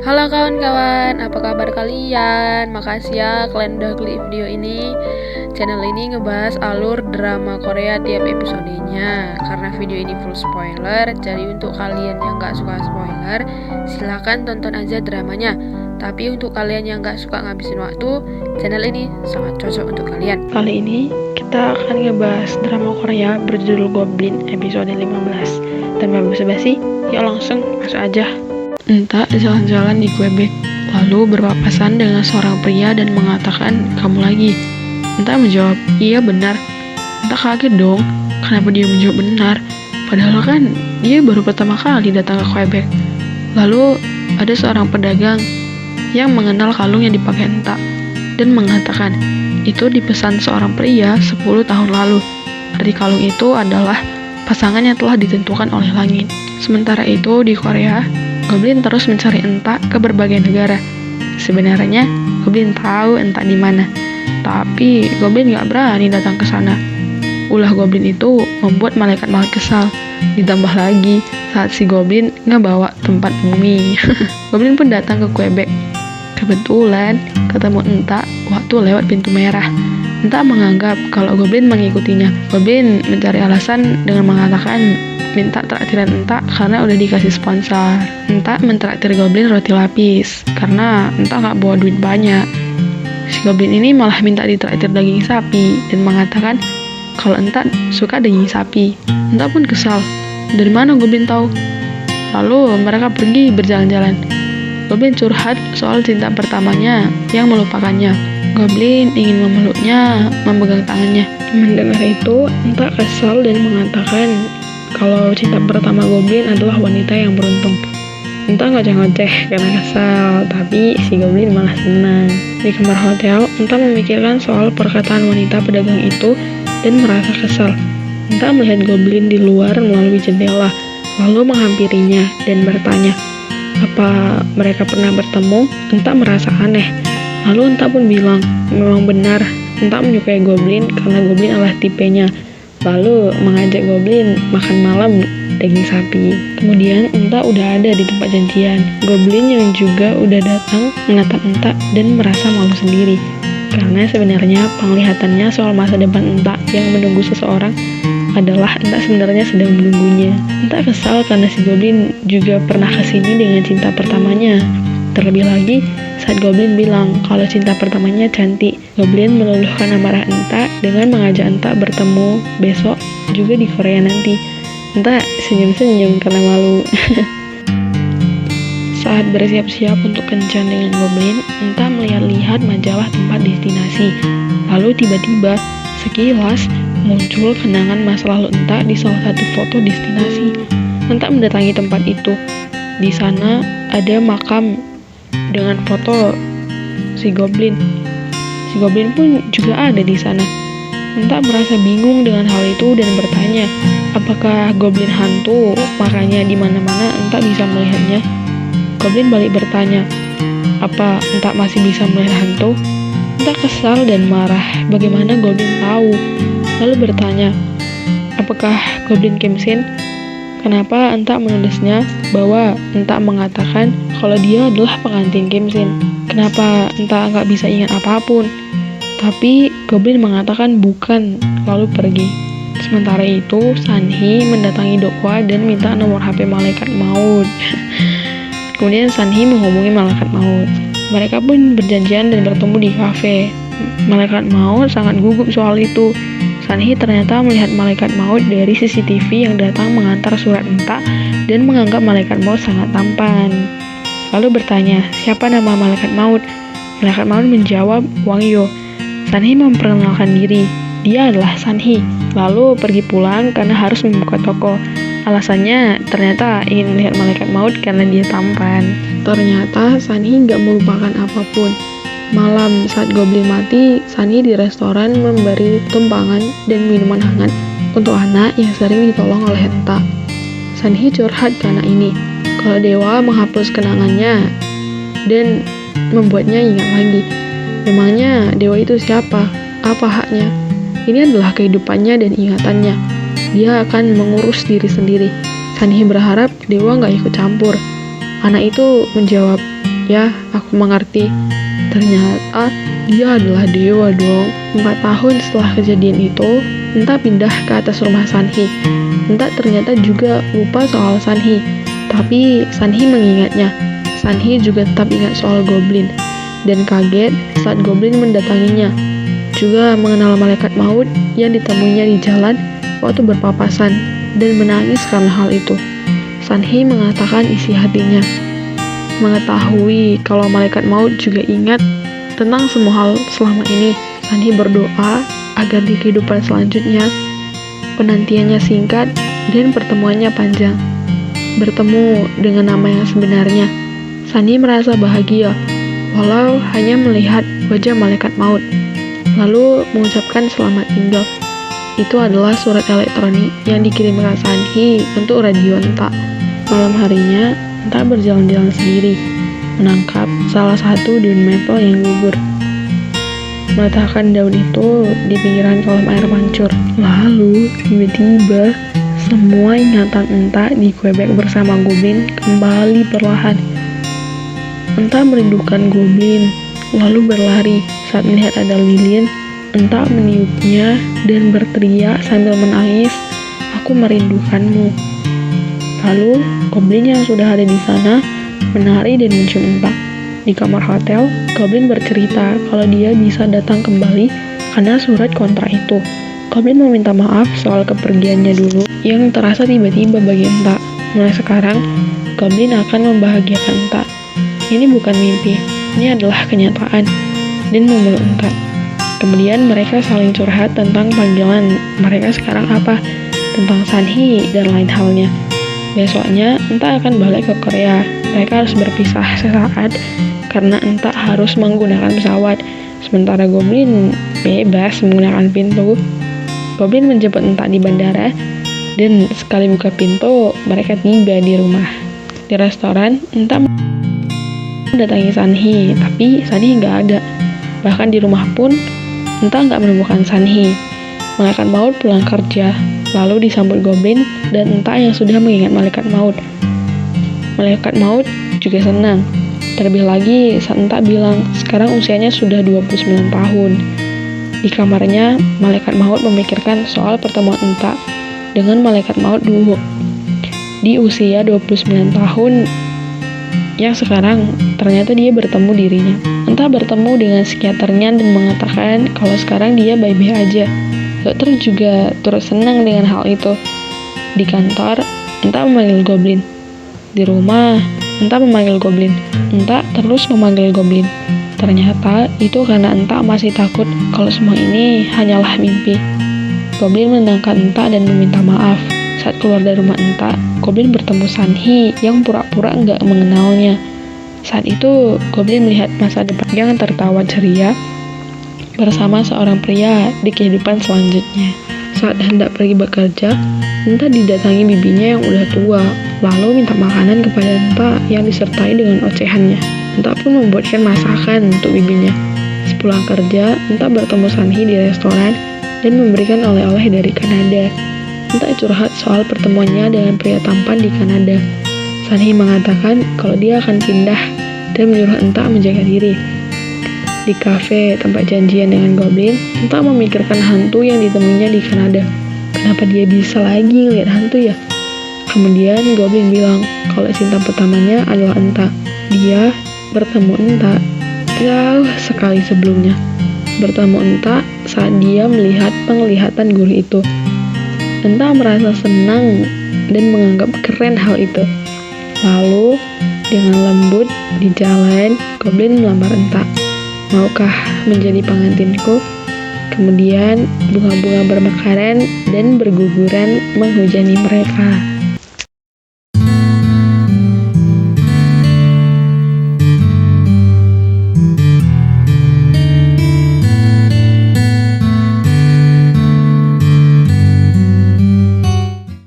Halo kawan-kawan, apa kabar kalian? Makasih ya kalian udah klik video ini. Channel ini ngebahas alur drama Korea tiap episodenya. Karena video ini full spoiler, jadi untuk kalian yang gak suka spoiler, silahkan tonton aja dramanya. Tapi untuk kalian yang gak suka ngabisin waktu, channel ini sangat cocok untuk kalian. Kali ini kita akan ngebahas drama Korea berjudul Goblin episode 15. Tanpa basa-basi, yuk langsung masuk aja. Entah jalan-jalan di Quebec, lalu berpapasan dengan seorang pria dan mengatakan, "Kamu lagi?" Entah menjawab, "Iya benar." Entah kaget dong, kenapa dia menjawab benar, padahal kan dia baru pertama kali datang ke Quebec. Lalu ada seorang pedagang yang mengenal kalung yang dipakai Entah dan mengatakan, itu dipesan seorang pria 10 tahun lalu. Arti kalung itu adalah pasangan yang telah ditentukan oleh langit. Sementara itu di Korea, Goblin terus mencari Entah ke berbagai negara. Sebenarnya Goblin tahu Entah di mana, tapi Goblin gak berani datang ke sana. Ulah Goblin itu membuat malaikat kesal. Ditambah lagi saat si Goblin ngebawa tempat mumi. Goblin pun datang ke Quebec. Kebetulan ketemu Entah waktu lewat pintu merah. Entah menganggap kalau Goblin mengikutinya. Goblin mencari alasan dengan mengatakan minta traktiran Entah karena udah dikasih sponsor. Entah mentraktir Goblin roti lapis karena Entah gak bawa duit banyak. Si Goblin ini malah minta ditraktir daging sapi dan mengatakan kalau Entah suka daging sapi. Entah pun kesal. Dari mana Goblin tahu? Lalu mereka pergi berjalan-jalan. Goblin curhat soal cinta pertamanya yang melupakannya. Goblin ingin memeluknya, memegang tangannya. Mendengar itu, Entah kesal dan mengatakan kalau cinta pertama Goblin adalah wanita yang beruntung. Entah ngoceh-ngoceh karena kesal, tapi si Goblin malah senang. Di kamar hotel, Entah memikirkan soal perkataan wanita pedagang itu dan merasa kesal. Entah melihat Goblin di luar melalui jendela, lalu menghampirinya dan bertanya, apa mereka pernah bertemu? Entah merasa aneh. Lalu Entah pun bilang, memang benar, Entah menyukai Goblin karena Goblin adalah tipenya. Lalu mengajak Goblin makan malam daging sapi. Kemudian Entah udah ada di tempat janjian. Goblin yang juga udah datang menatap Entah dan merasa malu sendiri. Karena sebenarnya penglihatannya soal masa depan Entah yang menunggu seseorang adalah Entah sebenarnya sedang menunggunya. Entah kesal karena si Goblin juga pernah kesini dengan cinta pertamanya. Terlebih lagi saat Goblin bilang kalau cinta pertamanya cantik. Goblin meluluhkan amarah Entah dengan mengajak Entah bertemu besok juga di Korea nanti. Entah senyum-senyum karena malu. Saat bersiap-siap untuk kencan dengan Goblin, Entah melihat-lihat majalah tempat destinasi. Lalu tiba-tiba sekilas muncul kenangan masa lalu Entah di salah satu foto destinasi. Entah mendatangi tempat itu. Di sana ada makam dengan foto si Goblin. Si Goblin pun juga ada di sana. Entah merasa bingung dengan hal itu dan bertanya, apakah Goblin hantu? Makanya di mana-mana Entah bisa melihatnya. Goblin balik bertanya, apa Entah masih bisa melihat hantu? Entah kesal dan marah. Bagaimana Goblin tahu? Lalu bertanya, apakah Goblin Kimsin? Kenapa Entah menulisnya bahwa Entah mengatakan kalau dia adalah pengantin Kimsin? Kenapa Entah nggak bisa ingat apapun? Tapi Goblin mengatakan bukan, lalu pergi. Sementara itu, Sanhee mendatangi Dokwa dan minta nomor HP malaikat maut. Kemudian Sanhee menghubungi malaikat maut. Mereka pun berjanjian dan bertemu di kafe. Malaikat maut sangat gugup soal itu. Sanhee ternyata melihat malaikat maut dari CCTV yang datang mengantar surat Entah dan menganggap malaikat maut sangat tampan. Lalu bertanya, siapa nama malaikat maut? Malaikat maut menjawab, Wang Yo. Sanhee memperkenalkan diri. Dia adalah Sanhee. Lalu pergi pulang karena harus membuka toko. Alasannya ternyata ingin melihat malaikat maut karena dia tampan. Ternyata Sanhee gak melupakan apapun. Malam saat Goblin mati, Sanhee di restoran memberi tumpangan dan minuman hangat untuk anak yang sering ditolong oleh Entah. Sanhee curhat karena ini, kalau dewa menghapus kenangannya dan membuatnya ingat lagi. Memangnya dewa itu siapa? Apa haknya? Ini adalah kehidupannya dan ingatannya. Dia akan mengurus diri sendiri. Sanhee berharap dewa gak ikut campur. Anak itu menjawab, Ya, aku mengerti. Ternyata dia adalah dewa dong. 4 tahun setelah kejadian itu, Enta pindah ke atas rumah Sanhi. Enta ternyata juga lupa soal Sanhi, tapi Sanhi mengingatnya. Sanhi juga tetap ingat soal goblin, dan kaget saat goblin mendatanginya. Juga mengenal malaikat maut yang ditemuinya di jalan waktu berpapasan, dan menangis karena hal itu. Sanhi mengatakan isi hatinya. Mengetahui kalau malaikat maut juga ingat tentang semua hal selama ini, Sanhi berdoa agar di kehidupan selanjutnya penantiannya singkat dan pertemuannya panjang. Bertemu dengan nama yang sebenarnya, Sanhi merasa bahagia walau hanya melihat wajah malaikat maut, lalu mengucapkan selamat tinggal. Itu adalah surat elektronik yang dikirimkan Sanhi untuk radio Enta. Malam harinya, Enta berjalan-jalan sendiri, menangkap salah satu daun maple yang gugur. Meletakkan daun itu di pinggiran kolam air mancur. Lalu, tiba-tiba, semua ingatan Enta di Quebec bersama goblin kembali perlahan. Enta merindukan goblin, lalu berlari. Saat melihat ada lilin, Enta meniupnya dan berteriak sambil menangis, "Aku merindukanmu." Lalu, goblin yang sudah ada di sana menari dan mencium Enta. Di kamar hotel, goblin bercerita kalau dia bisa datang kembali karena surat kontrak itu. Goblin meminta maaf soal kepergiannya dulu yang terasa tiba-tiba bagi Enta. Mulai sekarang, goblin akan membahagiakan Enta. Ini bukan mimpi, ini adalah kenyataan, dan memeluk Enta. Kemudian mereka saling curhat tentang panggilan mereka sekarang apa, tentang Sanhi dan lain halnya. Besoknya, Enta akan balik ke Korea. Mereka harus berpisah sesaat karena Enta harus menggunakan pesawat, sementara goblin bebas menggunakan pintu. Goblin menjemput Enta di bandara, dan sekali buka pintu, mereka tiba di rumah. Di restoran, Enta mendatangi Sanhi, tapi Sanhi nggak ada. Bahkan di rumah pun, Enta nggak menemukan Sanhi. Malaikat maut pulang kerja, lalu disambut goblin dan Enta yang sudah mengingat malaikat maut. Malaikat maut juga senang. Terlebih lagi saat Enta bilang sekarang usianya sudah 29 tahun. Di kamarnya, malaikat maut memikirkan soal pertemuan Enta dengan malaikat maut dulu. Di usia 29 tahun yang sekarang ternyata dia bertemu dirinya. Enta bertemu dengan psikiaternya dan mengatakan kalau sekarang dia baik-baik aja. Dokter juga turut senang dengan hal itu. Di kantor, Enta memanggil goblin. Di rumah, Enta memanggil goblin. Enta terus memanggil goblin. Ternyata itu karena Enta masih takut kalau semua ini hanyalah mimpi. Goblin menenangkan Enta dan meminta maaf. Saat keluar dari rumah Enta, goblin bertemu Sanhi yang pura-pura nggak mengenalnya. Saat itu, goblin melihat masa depan yang tertawa ceria bersama seorang pria di kehidupan selanjutnya. Saat hendak pergi bekerja, Enta didatangi bibinya yang udah tua, lalu minta makanan kepada Enta yang disertai dengan ocehannya. Enta pun membuatkan masakan untuk bibinya. Sepulang kerja, Enta bertemu Sanhi di restoran dan memberikan oleh-oleh dari Kanada. Enta curhat soal pertemuannya dengan pria tampan di Kanada. Sanhi mengatakan kalau dia akan pindah dan menyuruh Enta menjaga diri. Di kafe tempat janjian dengan goblin, Enta memikirkan hantu yang ditemuinya di Kanada. Kenapa dia bisa lagi ngeliat hantu ya? Kemudian goblin bilang kalau cinta pertamanya adalah Enta. Dia bertemu Enta jauh sekali sebelumnya. Bertemu Enta saat dia melihat penglihatan guru itu. Enta merasa senang dan menganggap keren hal itu. Lalu dengan lembut di jalan, goblin melamar Enta. Maukah menjadi pengantinku? Kemudian bunga-bunga bermekaran dan berguguran menghujani mereka.